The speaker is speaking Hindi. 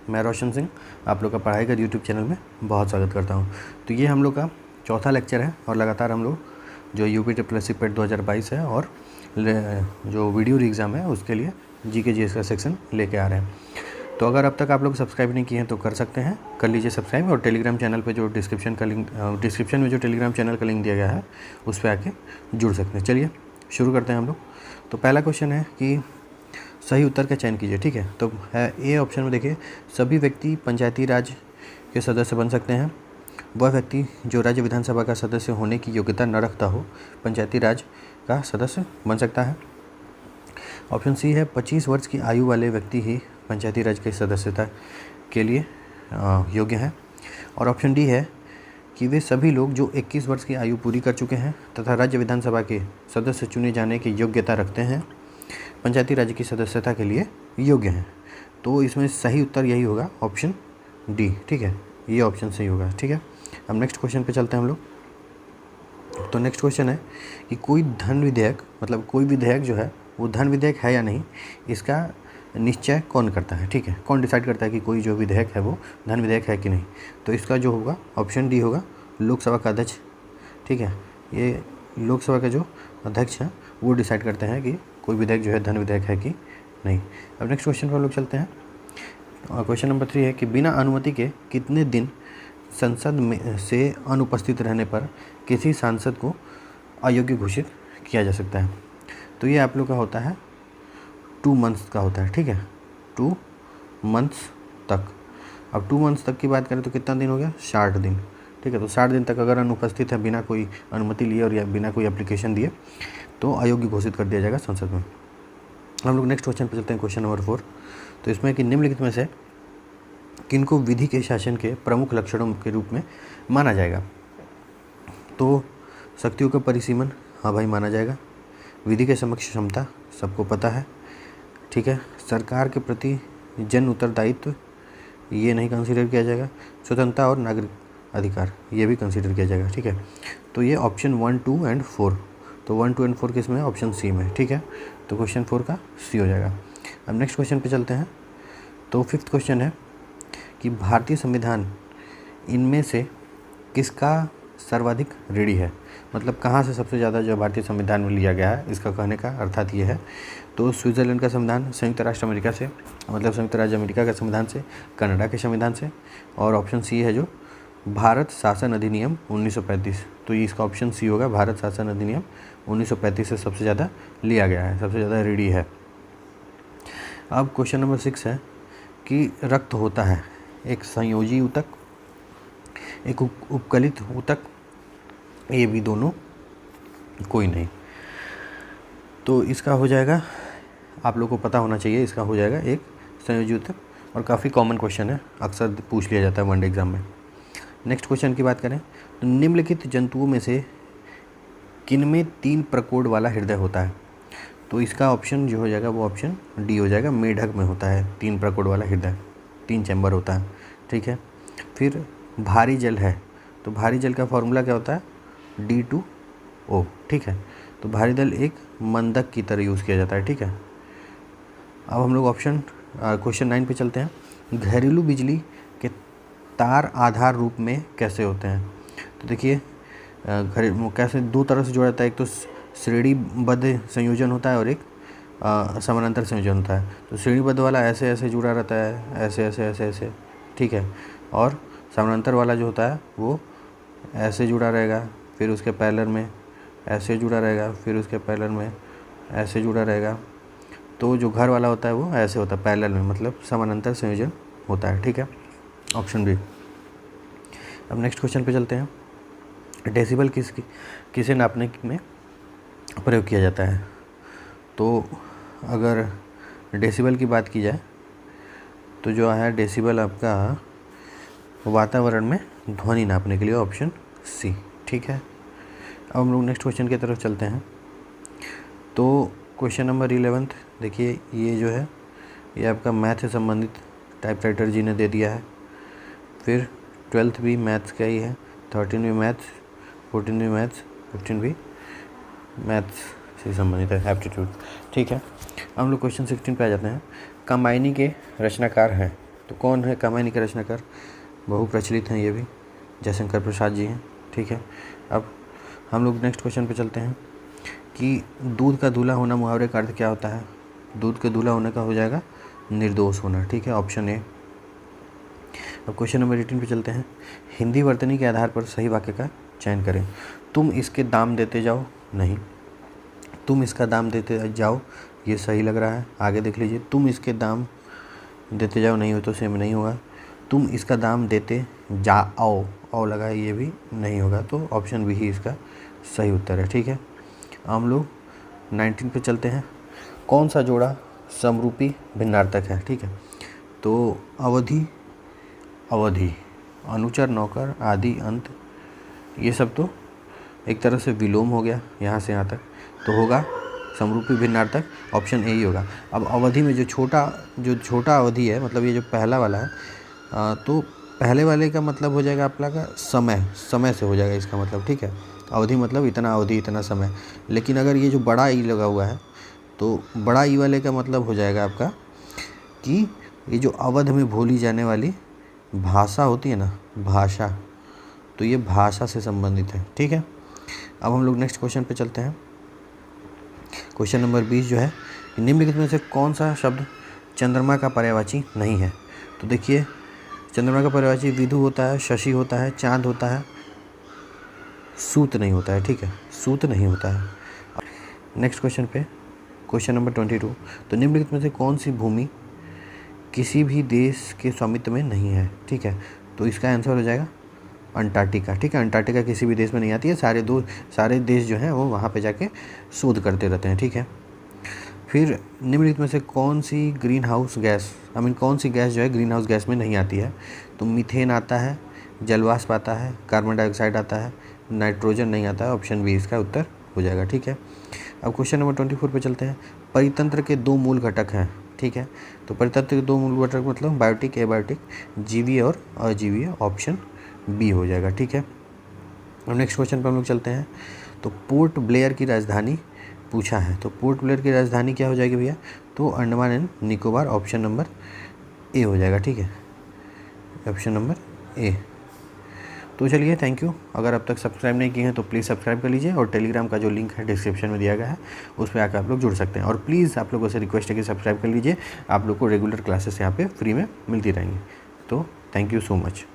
मैं रोशन सिंह आप लोग का पढ़ाई कर यूट्यूब चैनल में बहुत स्वागत करता हूं। तो ये हम लोग का चौथा लेक्चर है और लगातार हम लोग जो यूपी ट्रिपल पेट 2022 है और जो वीडियो एग्ज़ाम है उसके लिए जीके जीएस का सेक्शन लेके आ रहे हैं। तो अगर अब तक आप लोग सब्सक्राइब नहीं किए हैं तो कर सकते हैं, कर लीजिए सब्सक्राइब। और टेलीग्राम चैनल पे जो डिस्क्रिप्शन में जो टेलीग्राम चैनल का लिंक दिया गया है उस पर आके जुड़ सकते हैं। चलिए शुरू करते हैं हम लोग। तो पहला क्वेश्चन है कि सही उत्तर का चयन कीजिए। ठीक है, तो है ए ऑप्शन में देखिए, सभी व्यक्ति पंचायती राज के सदस्य बन सकते हैं। वह व्यक्ति जो राज्य विधानसभा का सदस्य होने की योग्यता न रखता हो पंचायती राज का सदस्य बन सकता है। ऑप्शन सी है 25 वर्ष की आयु वाले व्यक्ति ही पंचायती राज की सदस्यता के लिए योग्य हैं। और ऑप्शन डी है कि वे सभी लोग जो 21 वर्ष की आयु पूरी कर चुके हैं तथा राज्य विधानसभा के सदस्य चुने जाने की योग्यता रखते हैं पंचायती राज की सदस्यता के लिए योग्य हैं। तो इसमें सही उत्तर यही होगा, ऑप्शन डी। ठीक है, ये ऑप्शन सही होगा। ठीक है, अब नेक्स्ट क्वेश्चन पे चलते हैं हम लोग। तो नेक्स्ट क्वेश्चन है कि कोई धन विधेयक, मतलब कोई विधेयक जो है वो धन विधेयक है या नहीं, इसका निश्चय कौन करता है। ठीक है, कौन डिसाइड करता है कि कोई जो विधेयक है वो धन विधेयक है कि नहीं। तो इसका जो होगा ऑप्शन डी होगा, लोकसभा का अध्यक्ष। ठीक है, ये लोकसभा का जो अध्यक्ष है वो डिसाइड करते हैं कि कोई विधेयक जो है धन विधेयक है कि नहीं। अब नेक्स्ट क्वेश्चन पर हम लोग चलते हैं। क्वेश्चन नंबर 3 है कि बिना अनुमति के कितने दिन संसद में से अनुपस्थित रहने पर किसी सांसद को अयोग्य घोषित किया जा सकता है। तो ये आप लोग का होता है 2 मंथ्स का होता है। ठीक है, 2 मंथ्स तक। अब 2 मंथ्स तक की बात करें तो कितना दिन हो गया, 60 दिन। ठीक है, तो 60 दिन तक अगर अनुपस्थित है बिना कोई अनुमति लिए और या बिना कोई एप्लीकेशन दिए तो अयोग्य घोषित कर दिया जाएगा संसद में। हम लोग नेक्स्ट क्वेश्चन पर चलते हैं, क्वेश्चन नंबर 4। तो इसमें कि निम्नलिखित में से किनको विधि के शासन के प्रमुख लक्षणों के रूप में माना जाएगा। तो शक्तियों का परिसीमन, हाँ भाई माना जाएगा। विधि के समक्ष क्षमता, सबको पता है। ठीक है, सरकार के प्रति जन उत्तरदायित्व, ये नहीं कंसीडर किया जाएगा। स्वतंत्रता और नागरिक अधिकार, ये भी कंसीडर किया जाएगा। ठीक है, तो ये ऑप्शन 1, 2 एंड 4। तो 1, 2 एंड 4 किस में है, ऑप्शन सी में। ठीक है, तो क्वेश्चन 4 का सी हो जाएगा। अब नेक्स्ट क्वेश्चन पे चलते हैं। तो 5th क्वेश्चन है कि भारतीय संविधान इनमें से किसका सर्वाधिक ऋणी है। मतलब कहाँ से सबसे ज़्यादा जो भारतीय संविधान में लिया गया है, इसका कहने का अर्थात ये है। तो स्विट्ज़रलैंड का संविधान, संयुक्त राष्ट्र अमेरिका से, मतलब संयुक्त राज्य अमेरिका का संविधान से, कनाडा के संविधान से, और ऑप्शन सी है जो भारत शासन अधिनियम 1935। तो ये इसका ऑप्शन सी होगा, भारत शासन अधिनियम 1935 से सबसे ज़्यादा लिया गया है, सबसे ज़्यादा ऋणी है। अब क्वेश्चन नंबर 6 है कि रक्त होता है एक संयोजी ऊतक, एक उपकलित ऊतक, ये भी दोनों कोई नहीं। तो इसका हो जाएगा, आप लोग को पता होना चाहिए, इसका हो जाएगा एक संयोजी ऊतक। और काफ़ी कॉमन क्वेश्चन है, अक्सर पूछ लिया जाता है वनडे एग्जाम में। नेक्स्ट क्वेश्चन की बात करें तो निम्नलिखित जंतुओं में से किनमें 3 प्रकोड वाला हृदय होता है। तो इसका ऑप्शन जो हो जाएगा वो ऑप्शन डी हो जाएगा, मेढक में होता है 3 प्रकोड वाला हृदय, 3 चैम्बर होता है। ठीक है, फिर भारी जल है, तो भारी जल का फॉर्मूला क्या होता है, D2O। ठीक है, तो भारी जल एक मंदक की तरह यूज़ किया जाता है। ठीक है, अब हम लोग क्वेश्चन 9 पे चलते हैं। घरेलू बिजली के तार आधार रूप में कैसे होते हैं। तो देखिए कैसे 2 तरह से जोड़ा जाता है, एक तो श्रेणीबद्ध संयोजन होता है और एक समानांतर संयोजन होता है। तो श्रेणीबद्ध वाला ऐसे ऐसे जुड़ा रहता है, ऐसे ऐसे ऐसे ऐसे। ठीक है, और समानांतर वाला जो होता है वो ऐसे जुड़ा रहेगा, फिर उसके पैरेलल में ऐसे जुड़ा रहेगा, फिर उसके पैरेलल में ऐसे जुड़ा रहेगा। तो जो घर वाला होता है वो ऐसे होता है पैरेलल में, मतलब समानांतर संयोजन होता है। ठीक है, ऑप्शन बी। अब नेक्स्ट क्वेश्चन पे चलते हैं। डेसिबल किसे नापने में प्रयोग किया जाता है। तो अगर डेसिबल की बात की जाए तो जो है डेसिबल आपका वातावरण में ध्वनि नापने के लिए, ऑप्शन सी। ठीक है, अब हम लोग नेक्स्ट क्वेश्चन की तरफ चलते हैं। तो क्वेश्चन नंबर 11 देखिए, ये जो है ये आपका मैथ से संबंधित टाइपराइटर जी ने दे दिया है। फिर 12th भी मैथ्स का ही है, 13 भी मैथ्स, 14 भी मैथ्स, 15 भी मैथ्स से संबंधित है, एप्टीट्यूड। ठीक है, हम लोग क्वेश्चन 16 पे आ जाते हैं। कामायनी के रचनाकार हैं, तो कौन है कामायनी के रचनाकार? बहु प्रचलित हैं ये भी, जयशंकर प्रसाद जी हैं। ठीक है, अब हम लोग नेक्स्ट क्वेश्चन पे चलते हैं कि दूध का दूल्हा होना मुहावरे का अर्थ क्या होता है? दूध के दूल्हा होने का हो जाएगा निर्दोष होना। ठीक है, ऑप्शन ए। अब क्वेश्चन नंबर 18 पे चलते हैं। हिंदी वर्तनी के आधार पर सही वाक्य का चयन करें। तुम इसके दाम देते जाओ, नहीं। तुम इसका दाम देते जाओ, ये सही लग रहा है। आगे देख लीजिए, तुम इसके दाम देते जाओ नहीं हो तो सेम नहीं होगा। तुम इसका दाम देते जाओ, औ लगा है, ये भी नहीं होगा। तो ऑप्शन बी ही इसका सही उत्तर है। ठीक है, हम लोग 19 पे चलते हैं। कौन सा जोड़ा समरूपी भिन्नार्थक है? ठीक है, तो अवधि, अवधि, अनुचर, नौकर, आदि, अंत, ये सब तो एक तरह से विलोम हो गया यहाँ से यहाँ तक, तो होगा समरूपी भिन्नार्थक, ऑप्शन ए ही होगा। अब अवधि में जो छोटा अवधि है, मतलब ये जो पहला वाला है, तो पहले वाले का मतलब हो जाएगा आपका का समय से हो जाएगा इसका मतलब। ठीक है, अवधि मतलब इतना अवधि, इतना समय। लेकिन अगर ये जो बड़ा ई लगा हुआ है, तो बड़ा ई वाले का मतलब हो जाएगा आपका कि ये जो अवध में बोली जाने वाली भाषा होती है ना, भाषा, तो ये भाषा से संबंधित है। ठीक है, अब हम लोग नेक्स्ट क्वेश्चन पे चलते हैं। क्वेश्चन नंबर 20 जो है, निम्नलिखित में से कौन सा शब्द चंद्रमा का पर्यायवाची नहीं है? तो देखिए, चंद्रमा का पर्यायवाची विधु होता है, शशि होता है, चांद होता है, सूत नहीं होता है। ठीक है, सूत नहीं होता है। नेक्स्ट क्वेश्चन पे, क्वेश्चन नंबर 22, तो निम्नलिखित में से कौन सी भूमि किसी भी देश के स्वामित्व में नहीं है? ठीक है, तो इसका आंसर हो जाएगा अंटार्कटिका। ठीक है, अंटार्कटिका किसी भी देश में नहीं आती है। सारे देश जो हैं वो वहाँ पे जाके शोध करते रहते हैं। ठीक है, फिर निम्नलिखित में से कौन सी ग्रीन हाउस गैस, कौन सी गैस जो है ग्रीन हाउस गैस में नहीं आती है? तो मीथेन आता है, जलवाष्प आता है, कार्बन डाइऑक्साइड आता है, नाइट्रोजन नहीं आता है। ऑप्शन बी इसका उत्तर हो जाएगा। ठीक है, अब क्वेश्चन नंबर 24 पे चलते हैं। परितंत्र के 2 मूल घटक हैं। ठीक है, तो परितंत्र के 2 मूल घटक मतलब बायोटिक, एबायोटिक, जीवीय और अजीवीय, ऑप्शन बी हो जाएगा। ठीक है, अब नेक्स्ट क्वेश्चन पर हम लोग चलते हैं। तो पोर्ट ब्लेयर की राजधानी पूछा है, तो पोर्ट ब्लेयर की राजधानी क्या हो जाएगी भैया? तो Andaman and Nicobar, option number A हो जाएगा। ठीक है, ऑप्शन नंबर ए। तो चलिए, थैंक यू। अगर अब तक सब्सक्राइब नहीं किए हैं तो प्लीज़ सब्सक्राइब कर लीजिए, और टेलीग्राम का जो लिंक है डिस्क्रिप्शन में दिया गया है, उस पर आकर आप लोग जुड़ सकते हैं। और प्लीज़ आप लोगों से रिक्वेस्ट है कि सब्सक्राइब कर लीजिए, आप लोग को रेगुलर क्लासेस यहाँ पे फ्री में मिलती रहेंगी। तो थैंक यू सो मच।